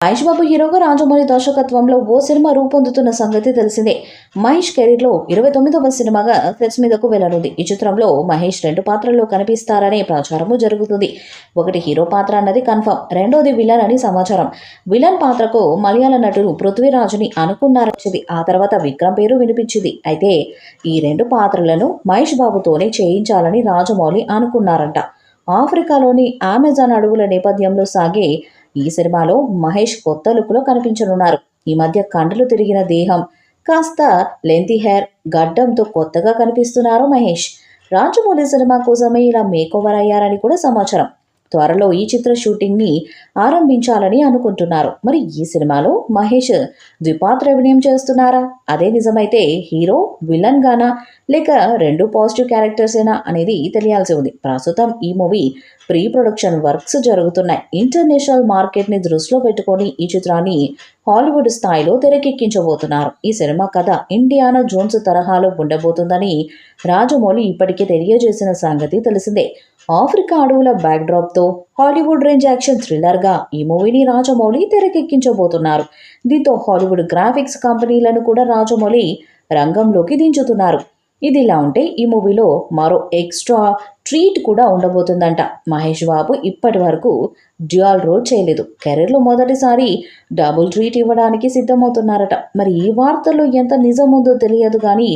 మహేష్ బాబు హీరోగా రాజమౌళి దర్శకత్వంలో ఓ సినిమా రూపొందుతున్న సంగతి తెలిసిందే. మహేష్ కెరీర్లో 29వ సినిమాగా సెట్స్ మీదకు వెళ్లనుంది. ఈ చిత్రంలో మహేష్ 2 పాత్రల్లో కనిపిస్తారనే ప్రచారము జరుగుతుంది. ఒకటి హీరో పాత్ర అన్నది కన్ఫర్మ్, రెండోది విలన్ అని సమాచారం. విలన్ పాత్రకు మలయాళ నటుడు పృథ్వీరాజ్ని అనుకున్నారొచ్చింది. ఆ తర్వాత విక్రమ్ పేరు వినిపించింది. అయితే ఈ 2 పాత్రలను మహేష్ బాబుతోనే చేయించాలని రాజమౌళి అనుకున్నారంట. ఆఫ్రికాలోని అమెజాన్ అడవుల నేపథ్యంలో సాగే ఈ సినిమాలో మహేష్ కొత్త లుక్‌లో కనిపించనున్నారు. ఈ మధ్య కండలు తిరిగిన దేహం, కాస్త లెంతీ హెయిర్, గడ్డంతో కొత్తగా కనిపిస్తున్నారు మహేష్. రాజమౌళి సినిమా కోసమే ఇలా మేకోవర్ అయ్యారని కూడా సమాచారం. త్వరలో ఈ చిత్ర షూటింగ్‌ని ఆరంభించాలని అనుకుంటున్నారు. మరి ఈ సినిమాలో మహేష్ ద్విపాత్రాభినయం చేస్తున్నారా? అదే నిజమైతే హీరో, విలన్ గానా? లేక 2 పాజిటివ్ క్యారెక్టర్సేనా అనేది తెలియాల్సి ఉంది. ప్రస్తుతం ఈ మూవీ ప్రీ ప్రొడక్షన్ వర్క్స్ జరుగుతున్నాయి. ఇంటర్నేషనల్ మార్కెట్‌ని దృష్టిలో పెట్టుకొని ఈ చిత్రాన్ని హాలీవుడ్ స్థాయిలో తెరకెక్కించబోతున్నారు. ఈ సినిమా కథ ఇండియానా జోన్స్ తరహాలో ఉండబోతుందని రాజమౌళి ఇప్పటికే తెలియజేసిన సంగతి తెలిసిందే. ఆఫ్రికా అడవుల బ్యాక్‌డ్రాప్‌తో హాలీవుడ్ రేంజ్ యాక్షన్ థ్రిల్లర్‌గా ఈ మూవీని రాజమౌళి తెరకెక్కించబోతున్నారు. దీంతో హాలీవుడ్ గ్రాఫిక్స్ కంపెనీలను కూడా రాజమౌళి రంగంలోకి దించుతున్నారు. ఇదిలా ఉంటే ఈ మూవీలో మరో ఎక్స్‌ట్రా ట్రీట్ కూడా ఉండబోతుందంట. మహేష్ బాబు ఇప్పటి వరకు డ్యూయల్ రోల్ చేయలేదు. కెరీర్‌లో మొదటిసారి డబుల్ ట్రీట్ ఇవ్వడానికి సిద్ధమవుతున్నారట. మరి ఈ వార్తల్లో ఎంత నిజముందో తెలియదు గానీ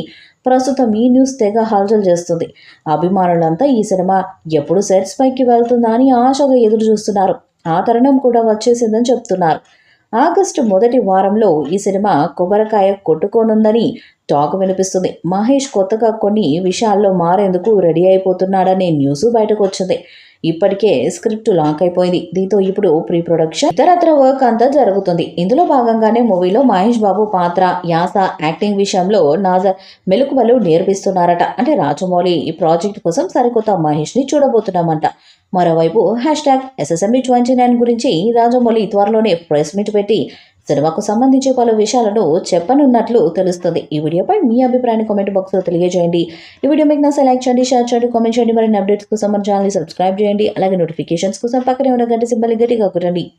ప్రస్తుతం ఈ న్యూస్ తెగ హల్చల్ చేస్తుంది. అభిమానులంతా ఈ సినిమా ఎప్పుడు సెట్స్ పైకి వెళ్తుందా అని ఆశగా ఎదురు చూస్తున్నారు. ఆ తరుణం కూడా వచ్చేసిందని చెప్తున్నారు. ఆగస్టు మొదటి వారంలో ఈ సినిమా కొబ్బరికాయ కొట్టుకోనుందని టాక్ వినిపిస్తుంది. మహేష్ కొత్తగా కొన్ని విషయాల్లో మారేందుకు రెడీ అయిపోతున్నాడనే న్యూస్ బయటకు వచ్చింది. ఇప్పటికే స్క్రిప్ట్ లాక్ అయిపోయింది. దీంతో ఇప్పుడు ప్రీ ప్రొడక్షన్ ఇతరత్ర వర్క్ అంతా జరుగుతుంది. ఇందులో భాగంగానే మూవీలో మహేష్ బాబు పాత్ర, యాస, యాక్టింగ్ విషయంలో మెలకువలు నేర్పిస్తున్నారట. అంటే రాజమౌళి ఈ ప్రాజెక్ట్ కోసం సరికొత్త మహేష్ని చూడబోతున్నామంట. మరోవైపు #SSMB29 గురించి రాజమౌళి త్వరలోనే ప్రెస్ మీట్ పెట్టి సినిమాకు సంబంధించి పలు విషయాలను చెప్పనున్నట్లు తెలుస్తుంది. ఈ వీడియోపై మీ అభిప్రాయాన్ని కామెంట్ బాక్స్లో తెలియజేయండి. ఈ వీడియో మీకు నచ్చితే లైక్ చేయండి, షేర్ చేయండి, కామెంట్ చేయండి. మరిన్ని అప్డేట్స్ కోసం మన ఛానల్ని సబ్స్క్రైబ్ చేయండి. అలాగే నోటిఫికేషన్స్ కోసం పక్కనే ఉన్న గంట సింబల్ని గట్టిగా కొట్టండి.